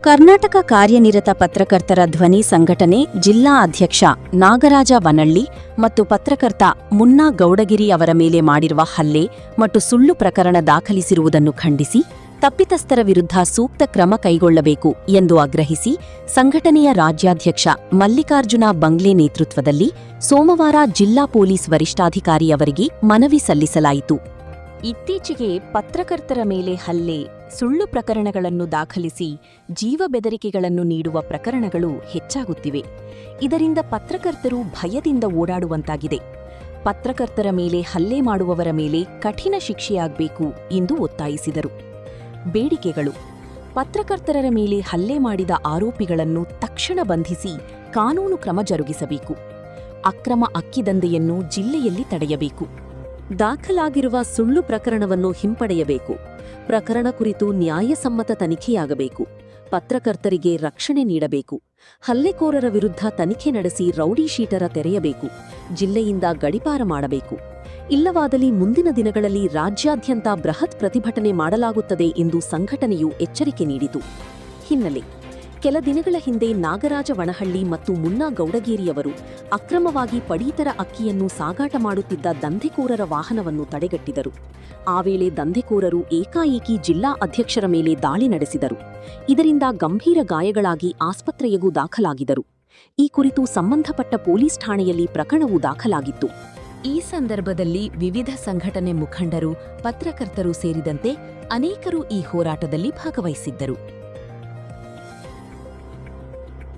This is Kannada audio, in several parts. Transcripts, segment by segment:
ಕರ್ನಾಟಕ ಕಾರ್ಯನಿರತ ಪತ್ರಕರ್ತರ ಧ್ವನಿ ಸಂಘಟನೆ ಜಿಲ್ಲಾ ಅಧ್ಯಕ್ಷ ನಾಗರಾಜ ವನಳ್ಳಿ ಮತ್ತು ಪತ್ರಕರ್ತ ಮುನ್ನಾ ಗೌಡಗಿರಿ ಅವರ ಮೇಲೆ ಮಾಡಿರುವ ಹಲ್ಲೆ ಮತ್ತು ಸುಳ್ಳು ಪ್ರಕರಣ ದಾಖಲಿಸಿರುವುದನ್ನು ಖಂಡಿಸಿ ತಪ್ಪಿತಸ್ಥರ ವಿರುದ್ಧ ಸೂಕ್ತ ಕ್ರಮ ಕೈಗೊಳ್ಳಬೇಕು ಎಂದು ಆಗ್ರಹಿಸಿ ಸಂಘಟನೆಯ ರಾಜ್ಯಾಧ್ಯಕ್ಷ ಮಲ್ಲಿಕಾರ್ಜುನ ಬಂಗ್ಲೆ ನೇತೃತ್ವದಲ್ಲಿ ಸೋಮವಾರ ಜಿಲ್ಲಾ ಪೊಲೀಸ್ ವರಿಷ್ಠಾಧಿಕಾರಿ ಅವರಿಗೆ ಮನವಿ ಸಲ್ಲಿಸಲಾಯಿತು. ಇತ್ತೀಚೆಗೆ ಪತ್ರಕರ್ತರ ಮೇಲೆ ಹಲ್ಲೆ, ಸುಳ್ಳು ಪ್ರಕರಣಗಳನ್ನು ದಾಖಲಿಸಿ ಜೀವ ಬೆದರಿಕೆಗಳನ್ನು ನೀಡುವ ಪ್ರಕರಣಗಳು ಹೆಚ್ಚಾಗುತ್ತಿವೆ. ಇದರಿಂದ ಪತ್ರಕರ್ತರು ಭಯದಿಂದ ಓಡಾಡುವಂತಾಗಿದೆ. ಪತ್ರಕರ್ತರ ಮೇಲೆ ಹಲ್ಲೆ ಮಾಡುವವರ ಮೇಲೆ ಕಠಿಣ ಶಿಕ್ಷೆಯಾಗಬೇಕು ಎಂದು ಒತ್ತಾಯಿಸಿದರು. ಬೇಡಿಕೆಗಳು: ಪತ್ರಕರ್ತರ ಮೇಲೆ ಹಲ್ಲೆ ಮಾಡಿದ ಆರೋಪಿಗಳನ್ನು ತಕ್ಷಣ ಬಂಧಿಸಿ ಕಾನೂನು ಕ್ರಮ ಜರುಗಿಸಬೇಕು. ಅಕ್ರಮ ಅಕ್ಕಿದಂಧೆಯನ್ನು ಜಿಲ್ಲೆಯಲ್ಲಿ ತಡೆಯಬೇಕು. ದಾಖಲಾಗಿರುವ ಸುಳ್ಳು ಪ್ರಕರಣವನ್ನು ಹಿಂಪಡೆಯಬೇಕು. ಪ್ರಕರಣ ಕುರಿತು ನ್ಯಾಯಸಮ್ಮತ ತನಿಖೆಯಾಗಬೇಕು. ಪತ್ರಕರ್ತರಿಗೆ ರಕ್ಷಣೆ ನೀಡಬೇಕು. ಹಲ್ಲೆಕೋರರ ವಿರುದ್ಧ ತನಿಖೆ ನಡೆಸಿ ರೌಡಿ ಶೀಟರ ತೆರೆಯಬೇಕು. ಜಿಲ್ಲೆಯಿಂದ ಗಡೀಪಾರ ಮಾಡಬೇಕು. ಇಲ್ಲವಾದಲ್ಲಿ ಮುಂದಿನ ದಿನಗಳಲ್ಲಿ ರಾಜ್ಯಾದ್ಯಂತ ಬೃಹತ್ ಪ್ರತಿಭಟನೆ ಮಾಡಲಾಗುತ್ತದೆ ಎಂದು ಸಂಘಟನೆಯು ಎಚ್ಚರಿಕೆ ನೀಡಿತು. ಹಿನ್ನೆಲೆ: ಕೆಲ ದಿನಗಳ ಹಿಂದೆ ನಾಗರಾಜ ವನಹಳ್ಳಿ ಮತ್ತು ಮುನ್ನಾ ಗೌಡಗೇರಿಯವರು ಅಕ್ರಮವಾಗಿ ಪಡೀತರ ಅಕ್ಕಿಯನ್ನು ಸಾಗಾಟ ಮಾಡುತ್ತಿದ್ದ ದಂಧೆಕೋರರ ವಾಹನವನ್ನು ತಡೆಗಟ್ಟಿದರು. ಆ ವೇಳೆ ದಂಧೆಕೋರರು ಏಕಾಏಕಿ ಜಿಲ್ಲಾ ಅಧ್ಯಕ್ಷರ ಮೇಲೆ ದಾಳಿ ನಡೆಸಿದರು. ಇದರಿಂದ ಗಂಭೀರ ಗಾಯಗಳಾಗಿ ಆಸ್ಪತ್ರೆಗೂ ದಾಖಲಾಗಿದ್ದರು. ಈ ಕುರಿತು ಸಂಬಂಧಪಟ್ಟ ಪೊಲೀಸ್ ಠಾಣೆಯಲ್ಲಿ ಪ್ರಕರಣವೂ ದಾಖಲಾಗಿತ್ತು. ಈ ಸಂದರ್ಭದಲ್ಲಿ ವಿವಿಧ ಸಂಘಟನೆ ಮುಖಂಡರು, ಪತ್ರಕರ್ತರು ಸೇರಿದಂತೆ ಅನೇಕರು ಈ ಹೋರಾಟದಲ್ಲಿ ಭಾಗವಹಿಸಿದ್ದರು.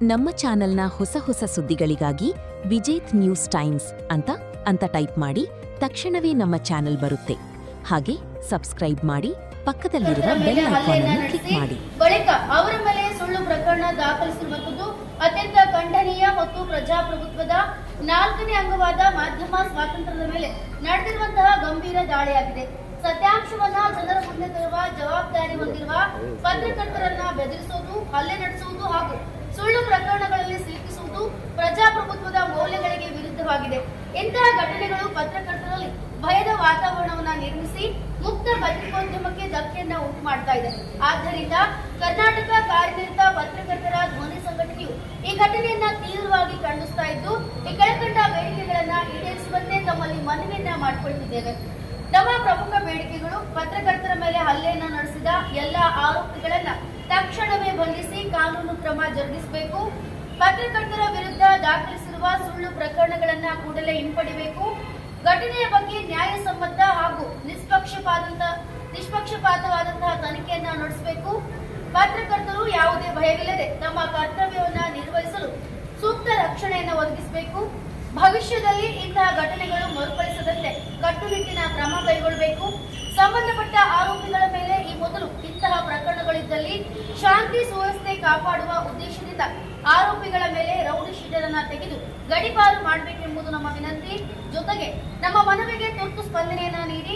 ನಮ್ಮ ಚಾನೆಲ್ನ ಹೊಸ ಸುದ್ದಿಗಳಿಗಾಗಿ ವಿಜೇತ್ ನ್ಯೂಸ್ ಟೈಮ್ಸ್ ಅಂತ ಟೈಪ್ ಮಾಡಿ ತಕ್ಷಣವೇ ನಮ್ಮ ಚಾನೆಲ್ ಬರುತ್ತೆ. ಹಾಗೆ ಸಬ್ಸ್ಕ್ರೈಬ್ ಮಾಡಿ, ಪಕ್ಕದಲ್ಲಿರುವ ಬೆಲ್ ಐಕಾನ್ ಅನ್ನು ಕ್ಲಿಕ್ ಮಾಡಿ. ಬಳಿಕ ಅವರ ಮೇಲೆ ಸುಳ್ಳು ಪ್ರಕರಣ ದಾಖಲಿಸಿರುವುದು ಅತ್ಯಂತ ಖಂಡನೀಯ ಮತ್ತು ಪ್ರಜಾಪ್ರಭುತ್ವದ 4ನೇ ಅಂಗವಾದ ಮಾಧ್ಯಮ ಸ್ವಾತಂತ್ರ್ಯದ ಮೇಲೆ ನಡೆದಿರುವಂತಹ ಗಂಭೀರ ದಾಳಿಯಾಗಿದೆ. ಸತ್ಯಾಂಶವನ್ನ ಜನರ ಮುಂದೆ ತರುವ ಜವಾಬ್ದಾರಿ ಹೊಂದಿರುವ ಪತ್ರಕರ್ತರನ್ನ ಬೆದರಿಸುವುದು, ಹಲ್ಲೆ ನಡೆಸುವುದು ಹಾಗೂ ಸುಳ್ಳು ಪ್ರಕರಣಗಳಲ್ಲಿ ಸಿಲುಕಿಸುವುದು ಪ್ರಜಾಪ್ರಭುತ್ವದ ಮೌಲ್ಯಗಳಿಗೆ ವಿರುದ್ಧವಾಗಿದೆ. ಇಂತಹ ಘಟನೆಗಳು ಪತ್ರಕರ್ತರಲ್ಲಿ ಭಯದ ವಾತಾವರಣವನ್ನು ನಿರ್ಮಿಸಿ ಮುಕ್ತ ಪತ್ರಿಕೋದ್ಯಮಕ್ಕೆ ಧಕ್ಕೆಯನ್ನ ಉಂಟು ಮಾಡ್ತಾ ಇದೆ. ಆದ್ದರಿಂದ ಕರ್ನಾಟಕ ಕಾರ್ಯನಿರತ ಪತ್ರಕರ್ತರ ಧ್ವನಿ ಸಂಘಟನೆಯು ಈ ಘಟನೆಯನ್ನ ತೀವ್ರವಾಗಿ ಖಂಡಿಸ್ತಾ ಇದ್ದು, ಈ ಕೆಳಕಂಡ ಬೇಡಿಕೆಗಳನ್ನ ಈಡೇರಿಸುವಂತೆ ತಮ್ಮಲ್ಲಿ ಮನವಿಯನ್ನ ಮಾಡಿಕೊಳ್ಳುತ್ತಿದ್ದೇವೆ. ನಮ್ಮ ಪ್ರಮುಖ ಬೇಡಿಕೆಗಳು: ಪತ್ರಕರ್ತರ ಮೇಲೆ ಹಲ್ಲೆಯನ್ನು ನಡೆಸಿದ ಎಲ್ಲ ಆರೋಪಿಗಳನ್ನ ತಕ್ಷಣವೇ ಬಂಧಿಸಿ ಕಾನೂನು ಕ್ರಮ ಜರುಗಿಸಬೇಕು. ಪತ್ರಕರ್ತರ ವಿರುದ್ಧ ದಾಖಲಿಸಿರುವ ಸುಳ್ಳು ಪ್ರಕರಣಗಳನ್ನ ಕೂಡಲೇ ಹಿಂಪಡಿಬೇಕು. ಘಟನೆಯ ಬಗ್ಗೆ ನ್ಯಾಯಸಮ್ಮತ ಹಾಗೂ ನಿಷ್ಪಕ್ಷಪಾತವಾದಂತಹ ತನಿಖೆಯನ್ನ ನಡೆಸಬೇಕು. ಪತ್ರಕರ್ತರು ಯಾವುದೇ ಭಯವಿಲ್ಲದೆ ತಮ್ಮ ಕರ್ತವ್ಯವನ್ನ ನಿರ್ವಹಿಸಲು ಸೂಕ್ತ ರಕ್ಷಣೆಯನ್ನು ಒದಗಿಸಬೇಕು. ಭವಿಷ್ಯದಲ್ಲಿ ಇಂತಹ ಘಟನೆಗಳು ಮರುಕಳಿಸದಂತೆ ಕಟ್ಟುನಿಟ್ಟಿನ ಕ್ರಮ ಕೈಗೊಳ್ಳಬೇಕು. ಸಂಬಂಧಪಟ್ಟ ಆರೋಪಿಗಳ ಮೇಲೆ ಈ ಮೊದಲು ಇಂತಹ ಪ್ರಕರಣಗಳಿದ್ದಲ್ಲಿ ಶಾಂತಿ ಸುವ್ಯವಸ್ಥೆ ಕಾಪಾಡುವ ಉದ್ದೇಶದಿಂದ ಆರೋಪಿಗಳ ಮೇಲೆ ರೌಡಿ ಶೀಟರನ್ನ ತೆಗೆದು ಗಡೀಪಾರು ಮಾಡಬೇಕೆಂಬುದು ನಮ್ಮ ವಿನಂತಿ. ಜೊತೆಗೆ ನಮ್ಮ ಮನವಿಗೆ ತುರ್ತು ಸ್ಪಂದನೆಯನ್ನ ನೀಡಿ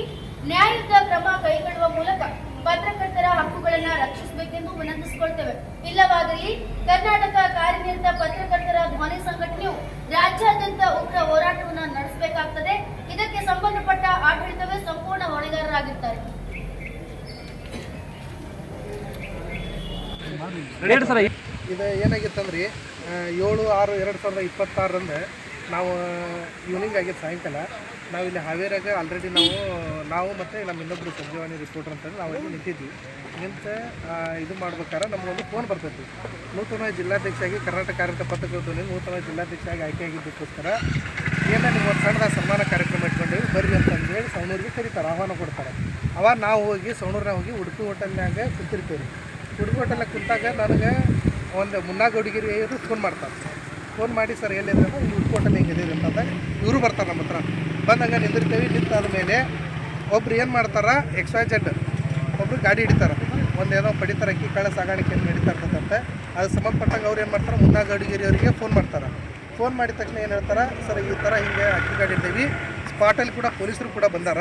ನ್ಯಾಯಯುತ ಕ್ರಮ ಕೈಗೊಳ್ಳುವ ಮೂಲಕ ಪತ್ರಕರ್ತರ ಹಕ್ಕುಗಳನ್ನ ರಕ್ಷಿಸಬೇಕೆಂದು ವಿನಂತಿಸಿಕೊಳ್ತೇವೆ. ಇಲ್ಲವಾದಲ್ಲಿ ಕರ್ನಾಟಕ ಕಾರ್ಯನಿರತ ಪತ್ರಕರ್ತರ ಧ್ವನಿ ಸಂಘಟನೆಯು ರಾಜ್ಯಾದ್ಯಂತ ಉಗ್ರ ಹೋರಾಟವನ್ನು ನಡೆಸಬೇಕಾಗುತ್ತದೆ. ಇದಕ್ಕೆ ಸಂಬಂಧಪಟ್ಟ ಆಡಳಿತವೇ ಸಂಪೂರ್ಣ ಹೊಣೆಗಾರರಾಗಿರ್ತಾರೆ. ಇದು ಏನಾಗಿತ್ತಂದ್ರೆ 7/6/2026 ನಾವು ಈವ್ನಿಂಗ್ ಆಗಿತ್ತು ಸಾಯಂಕಾಲ. ನಾವು ಇಲ್ಲಿ ಹಾವೇರಿಯಾಗ ಆಲ್ರೆಡಿ ನಾವು ಮತ್ತು ನಮ್ಮ ಇನ್ನೊಬ್ಬರು ಸಂಜೀವಾನಿ ರಿಪೋರ್ಟರ್ ಅಂತಂದ್ರೆ ನಾವು ಇಲ್ಲಿ ನಿಂತಿದ್ವಿ. ನಿಂತು ಇದು ಮಾಡ್ಬೇಕಾದ್ರೆ ನಮಗೊಂದು ಫೋನ್ ಬರ್ತೈತಿ. ನೂತನ ಜಿಲ್ಲಾಧ್ಯಕ್ಷರಾಗಿ ಕರ್ನಾಟಕ ಕಾರ್ಯನಿರತ ಪತ್ರಕರ್ತರು ನೂತನ ಜಿಲ್ಲಾಧ್ಯಕ್ಷರಾಗಿ ಆಯ್ಕೆಯಾಗಿದ್ದಕ್ಕೋಸ್ಕರ ನಿಮ್ಮ ಒಂದು ಸಣ್ಣದ ಸನ್ಮಾನ ಕಾರ್ಯಕ್ರಮ ಇಟ್ಕೊಂಡೇವಿ, ಬರ್ರಿ ಅಂತಂದೇಳಿ ಸವಣೂರಿಗೆ ಕರೀತಾರೆ, ಆಹ್ವಾನ ಕೊಡ್ತಾರೆ. ಅವಾಗ ನಾವು ಹೋಗಿ ಸವಣೂರಿನಾಗ ಹೋಗಿ ಉಡುಪಿ ಹೋಟೆಲ್ನಾಗ ಕೂತಿರ್ತೀವಿ. ಉಡುಪಿ ಹೋಟೆಲ್ನಾಗ ಕುಂತಾಗ ನನಗೆ ಒಂದು ಮುನ್ನಾ ಗೌಡಗಿರಿ ಅವರು ಫೋನ್ ಮಾಡ್ತಾರೆ. ಫೋನ್ ಮಾಡಿ, ಸರ್ ಎಲ್ಲಿದೆ ಅಂದ್ರೆ ಇಲ್ಲಿ ಉಡುಪಿ ಹೋಟೆಲ್ ಹಿಂಗಿದೆ ಅಂತಂದಾಗ ಇವರು ಬರ್ತಾರೆ ನಮ್ಮ ಹತ್ರ. ಬಂದಂಗೆ ನಿಂದಿರ್ತೇವೆ. ನಿಂತಾದ ಮೇಲೆ ಒಬ್ರು ಏನು ಮಾಡ್ತಾರೆ, XYZ ಒಬ್ರು ಗಾಡಿ ಹಿಡಿತಾರೆ. ಏನೋ ಪಡಿತಾರೆ, ಅಕ್ಕಿ ಕಾಳು ಸಾಗಾಣಿಕೆ ನಡೀತಾ ಇರ್ತದಂತೆ. ಅದು ಸಂಬಂಧಪಟ್ಟಾಗ ಅವ್ರು ಏನು ಮಾಡ್ತಾರೆ, ಮುನ್ನಾ ಗೌಡಗಿರಿ ಅವರಿಗೆ ಫೋನ್ ಮಾಡ್ತಾರೆ. ಫೋನ್ ಮಾಡಿದ ತಕ್ಷಣ ಏನು ಹೇಳ್ತಾರೆ, ಸರ್ ಈ ಥರ ಹಿಂಗೆ ಅಕ್ಕಿ ಗಾಡಿ ಇದ್ದೀವಿ, ಸ್ಪಾಟಲ್ಲಿ ಕೂಡ ಪೊಲೀಸರು ಕೂಡ ಬಂದಾರ,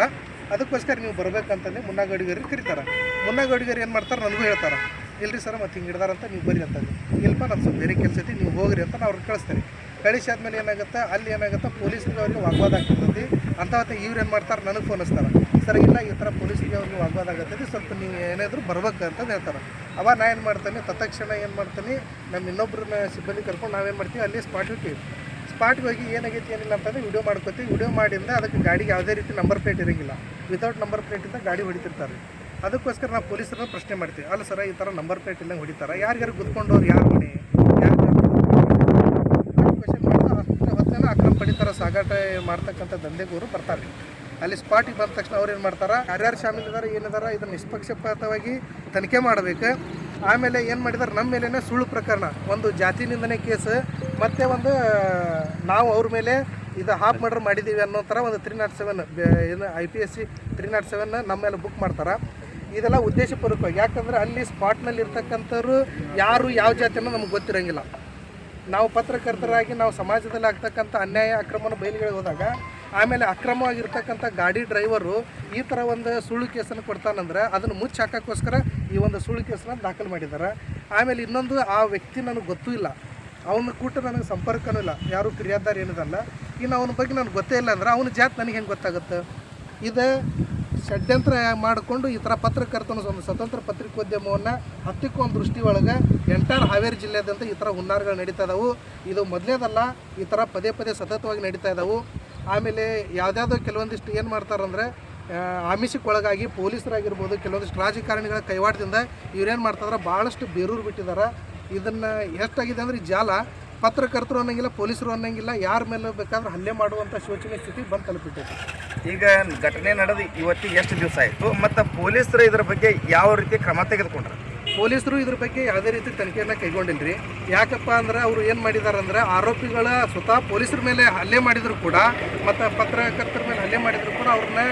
ಅದಕ್ಕೋಸ್ಕರ ನೀವು ಬರ್ಬೇಕಂತಂದು ಮುನ್ನಾ ಗೌಡಗಿರಿ ಕರೀತಾರೆ. ಮುನ್ನಾ ಗೌಡಗಿರಿ ಏನು ಮಾಡ್ತಾರೆ, ನನಗೂ ಹೇಳ್ತಾರೆ, ಇಲ್ರಿ ಸರ್ ಮತ್ತೆ ಹಿಂಗೆ ಹಿಡ್ದಾರಂತ ನೀವು ಬರ್ರಿ ಅಂತಂದು. ಇಲ್ಪ ನಮ್ಮ ಸ್ವಲ್ಪ ಬೇರೆ ಕೆಲಸ ಐತಿ, ನೀವು ಹೋಗ್ರಿ ಅಂತ ಅವ್ರಿಗೆ ಕಳಿಸ್ತಾರೆ. ಕಳಿಸಾದ್ಮೇಲೆ ಏನಾಗುತ್ತೆ, ಅಲ್ಲಿ ಏನಾಗುತ್ತೆ, ಪೊಲೀಸರಿಗೆ ಅವ್ರಿಗೆ ವಾಗ್ವಾದ ಆಗ್ತಿರ್ತೈತಿ. ಅಂತ ಇವ್ರು ಏನು ಮಾಡ್ತಾರೆ, ನನಗೆ ಫೋನ್ ಹಚ್ತಾರೆ. ಸರ್ ಇಲ್ಲ ಈ ಥರ ಪೊಲೀಸ್ಗೆ ಅವ್ರಿಗೆ ವಾಗ್ವಾದ ಆಗತ್ತೈತಿ, ಸ್ವಲ್ಪ ನೀವು ಏನಾದರೂ ಬರ್ಬೇಕು ಅಂತಂದು ಹೇಳ್ತಾರೆ. ಅವಾಗ ನಾ ಏನು ಮಾಡ್ತೀನಿ, ತತ್ಕ್ಷಣ ಏನು ಮಾಡ್ತೀನಿ, ನಮ್ಮ ಇನ್ನೊಬ್ಬರನ್ನ ಸಿಬ್ಬಂದಿ ಕರ್ಕೊಂಡು ನಾವೇನು ಮಾಡ್ತೀವಿ ಅಲ್ಲಿ ಸ್ಪಾಟ್ಗೆ ಹೋಗಿ ಏನಾಗೈತಿ ಏನಿಲ್ಲ ಅಂತಂದರೆ ವಿಡಿಯೋ ಮಾಡ್ಕೊತೀವಿ. ವಿಡಿಯೋ ಮಾಡಿಂದ ಅದಕ್ಕೆ ಗಾಡಿಗೆ ಯಾವುದೇ ರೀತಿ ನಂಬರ್ ಪ್ಲೇಟ್ ಇರೋಂಗಿಲ್ಲ, ವಿತೌಟ್ ನಂಬರ್ ಪ್ಲೇಟಿಂದ ಗಾಡಿ ಹೊಡಿತಿರ್ತಾರೆ. ಅದಕ್ಕೋಸ್ಕರ ನಾವು ಪೊಲೀಸರನ್ನ ಪ್ರಶ್ನೆ ಮಾಡ್ತೀವಿ, ಅಲ್ಲ ಸರ ಈ ಥರ ನಂಬರ್ ಪ್ಲೇಟ್ ಇಲ್ಲಂಗೆ ಹೊಡಿತಾರೆ, ಯಾರ್ಯಾರು ಗುದ್ಕೊಂಡವ್ರು ಯಾರು ಮನೆ ಯಾರು ಕ್ವಶನ್ ಮಾಡ್ತಾ ಹತ್ತು ಜನ ಅಕ್ರಮ ಪಡಿತಾರೆ, ಸಾಗಾಟ ಮಾಡ್ತಕ್ಕಂಥ ದಂಧೆಗೋರು ಬರ್ತಾರೆ. ಅಲ್ಲಿ ಸ್ಪಾಟಿಗೆ ಬಂದ ತಕ್ಷಣ ಅವ್ರು ಏನು ಮಾಡ್ತಾರೆ, ಯಾರ್ಯಾರು ಶಾಮೀಲಿದ್ದಾರೆ ಏನಿದಾರ ಇದನ್ನು ನಿಷ್ಪಕ್ಷಪಾತವಾಗಿ ತನಿಖೆ ಮಾಡಬೇಕು. ಆಮೇಲೆ ಏನು ಮಾಡಿದಾರೆ, ನಮ್ಮ ಮೇಲೇ ಸುಳ್ಳು ಪ್ರಕರಣ, ಒಂದು ಜಾತಿ ನಿಂದನೆ ಕೇಸ್, ಮತ್ತು ಒಂದು ನಾವು ಅವ್ರ ಮೇಲೆ ಇದು ಹಾಫ್ ಮರ್ಡರ್ ಮಾಡಿದ್ದೀವಿ ಅನ್ನೋ ಥರ ಒಂದು 307 ಏನು IPSC 307 ನಮ್ಮ ಮೇಲೆ ಬುಕ್ ಮಾಡ್ತಾರೆ. ಇದೆಲ್ಲ ಉದ್ದೇಶಪೂರ್ವಕವಾಗಿ, ಯಾಕಂದರೆ ಅಲ್ಲಿ ಸ್ಪಾಟ್ನಲ್ಲಿ ಇರ್ತಕ್ಕಂಥವ್ರು ಯಾರು ಯಾವ ಜಾತಿ ಅನ್ನೋ ನಮ್ಗೆ ಗೊತ್ತಿರೋಂಗಿಲ್ಲ. ನಾವು ಪತ್ರಕರ್ತರಾಗಿ ನಾವು ಸಮಾಜದಲ್ಲಿ ಆಗ್ತಕ್ಕಂಥ ಅನ್ಯಾಯ ಅಕ್ರಮನ ಬಯಲಿಗೆ ಹೋದಾಗ ಆಮೇಲೆ ಅಕ್ರಮವಾಗಿರ್ತಕ್ಕಂಥ ಗಾಡಿ ಡ್ರೈವರು ಈ ಥರ ಒಂದು ಸುಳ್ಳು ಕೇಸನ್ನು ಕೊಡ್ತಾನಂದ್ರೆ ಅದನ್ನು ಮುಚ್ಚಿ ಹಾಕೋಕ್ಕೋಸ್ಕರ ಈ ಒಂದು ಸುಳ್ಳು ಕೇಸನ್ನು ದಾಖಲು ಮಾಡಿದ್ದಾರೆ. ಆಮೇಲೆ ಇನ್ನೊಂದು, ಆ ವ್ಯಕ್ತಿ ನನಗೆ ಗೊತ್ತೂ ಇಲ್ಲ, ಅವನ ಕೂಟ ನನಗೆ ಸಂಪರ್ಕನೂ ಇಲ್ಲ, ಯಾರು ಫಿರ್ಯಾದಾರ ಏನಿದಲ್ಲ, ಇನ್ನು ಅವನ ಬಗ್ಗೆ ನನಗೆ ಗೊತ್ತೇ ಇಲ್ಲ ಅಂದ್ರೆ ಅವನ ಜಾತಿ ನನಗೆ ಹೆಂಗೆ ಗೊತ್ತಾಗುತ್ತೆ? ಇದು ಷಡ್ಯಂತ್ರ ಮಾಡಿಕೊಂಡು ಈ ಥರ ಪತ್ರಕರ್ತನ ಒಂದು ಸ್ವತಂತ್ರ ಪತ್ರಿಕೋದ್ಯಮವನ್ನು ಹತ್ತಿಕ್ಕೊಂದು ದೃಷ್ಟಿ ಒಳಗೆ ಎಂಟೈರ್ ಹಾವೇರಿ ಜಿಲ್ಲೆಯಾದ್ಯಂತ ಈ ಥರ ಹುನ್ನಾರಗಳು ನಡೀತಾ ಇದಾವೆ. ಇದು ಮೊದಲೇದಲ್ಲ, ಈ ಥರ ಪದೇ ಪದೇ ಸತತವಾಗಿ ನಡೀತಾ ಇದ್ದಾವೆ. ಆಮೇಲೆ ಯಾವುದ್ಯಾವುದೋ ಕೆಲವೊಂದಿಷ್ಟು ಏನು ಮಾಡ್ತಾರಂದರೆ ಆಮಿಷಕ್ಕೆ ಒಳಗಾಗಿ ಪೊಲೀಸರಾಗಿರ್ಬೋದು, ಕೆಲವೊಂದಿಷ್ಟು ರಾಜಕಾರಣಿಗಳ ಕೈವಾಡದಿಂದ ಇವ್ರೇನು ಮಾಡ್ತಾರ, ಭಾಳಷ್ಟು ಬೇರೂರು ಬಿಟ್ಟಿದ್ದಾರೆ. ಇದನ್ನು ಎಷ್ಟಾಗಿದೆ ಅಂದರೆ ಈ ಜಾಲ ಪತ್ರಕರ್ತರು ಅನ್ನೋಂಗಿಲ್ಲ, ಪೊಲೀಸರು ಅನ್ನೋಂಗಿಲ್ಲ, ಯಾರ ಮೇಲೆ ಬೇಕಾದ್ರೆ ಹಲ್ಲೆ ಮಾಡುವಂಥ ಶೋಚನೀಯ ಸ್ಥಿತಿ ಬಂದು ತಲುಪಿಟ್ಟೈತೆ. ಈಗ ಘಟನೆ ನಡೆದು ಇವತ್ತಿಗೆ ಎಷ್ಟು ದಿವಸ ಆಯಿತು ಮತ್ತು ಪೊಲೀಸರು ಇದರ ಬಗ್ಗೆ ಯಾವ ರೀತಿ ಕ್ರಮ ತೆಗೆದುಕೊಂಡ್ರು? ಪೊಲೀಸರು ಇದ್ರ ಬಗ್ಗೆ ಯಾವುದೇ ರೀತಿ ತನಿಖೆಯನ್ನು ಕೈಗೊಂಡಿಲ್ಲ ರೀ. ಯಾಕಪ್ಪ ಅಂದ್ರೆ ಅವರು ಏನು ಮಾಡಿದ್ದಾರೆ ಅಂದರೆ ಆರೋಪಿಗಳ ಸ್ವತಃ ಪೊಲೀಸರ ಮೇಲೆ ಹಲ್ಲೆ ಮಾಡಿದ್ರು ಕೂಡ ಮತ್ತು ಪತ್ರಕರ್ತರ ಮೇಲೆ ಹಲ್ಲೆ ಮಾಡಿದ್ರು ಕೂಡ ಅವ್ರನ್ನ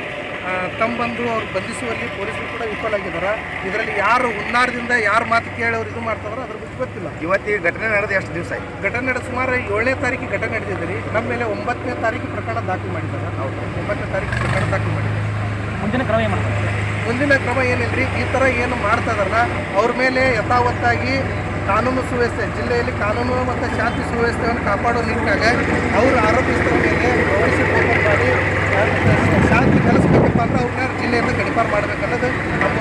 ತಂಬಂದು ಅವ್ರು ಬಂಧಿಸುವಲ್ಲಿ ಪೊಲೀಸರು ಕೂಡ ವಿಫಲಾಗಿದ್ದಾರೆ. ಇದರಲ್ಲಿ ಯಾರು ಹುನ್ನಾರದಿಂದ ಯಾರು ಮಾತು ಕೇಳಿ ಅವ್ರು ಇದು ಮಾಡ್ತಾರೋ ಅದ್ರ ಬಗ್ಗೆ ಗೊತ್ತಿಲ್ಲ. ಇವತ್ತಿಗೆ ಘಟನೆ ನಡೆದು ಎಷ್ಟು ದಿವಸ ಆಯಿತು? ಘಟನೆ ನಡೆದ ಸುಮಾರು 7ನೇ ತಾರೀಕಿಗೆ ಘಟನೆ ನಡೆದಿದೆ ರೀ. ನಮ್ಮ ಮೇಲೆ 9ನೇ ತಾರೀಕು ಪ್ರಕರಣ ದಾಖಲು ಮಾಡಿದ್ದಾರೆ. ಹೌದು, 9ನೇ ತಾರೀಕು ಪ್ರಕರಣ ದಾಖಲು ಮಾಡಿದ್ದಾರೆ. ಮುಂದಿನ ಕ್ರಮ ಏನು ಮಾಡ್ತಾರೆ? ಮುಂದಿನ ಕ್ರಮ ಏನಿಲ್ಲ ರೀ, ಈ ಥರ ಏನು ಮಾಡ್ತಾ ಇದಾರಲ್ಲ ಅವ್ರ ಮೇಲೆ ಯಥಾವತ್ತಾಗಿ ಕಾನೂನು ಸುವ್ಯವಸ್ಥೆ, ಜಿಲ್ಲೆಯಲ್ಲಿ ಕಾನೂನು ಮತ್ತು ಶಾಂತಿ ಸುವ್ಯವಸ್ಥೆಯನ್ನು ಕಾಪಾಡೋ ನಿಟ್ಟಿನಾಗ ಅವರು ಆರೋಪಿಸಿದ ಮೇಲೆ ಪೊಲೀಸರು ಓಪನ್ ಮಾಡಿ ಶಾಂತಿ ನೆಲೆಸ್ಬೇಕಪ್ಪ ಅಂತ ಅವ್ರನ್ನ ಜಿಲ್ಲೆಯಿಂದ ಗಡಿಪಾರು ಮಾಡಬೇಕನ್ನೋದು ನಮ್ಮ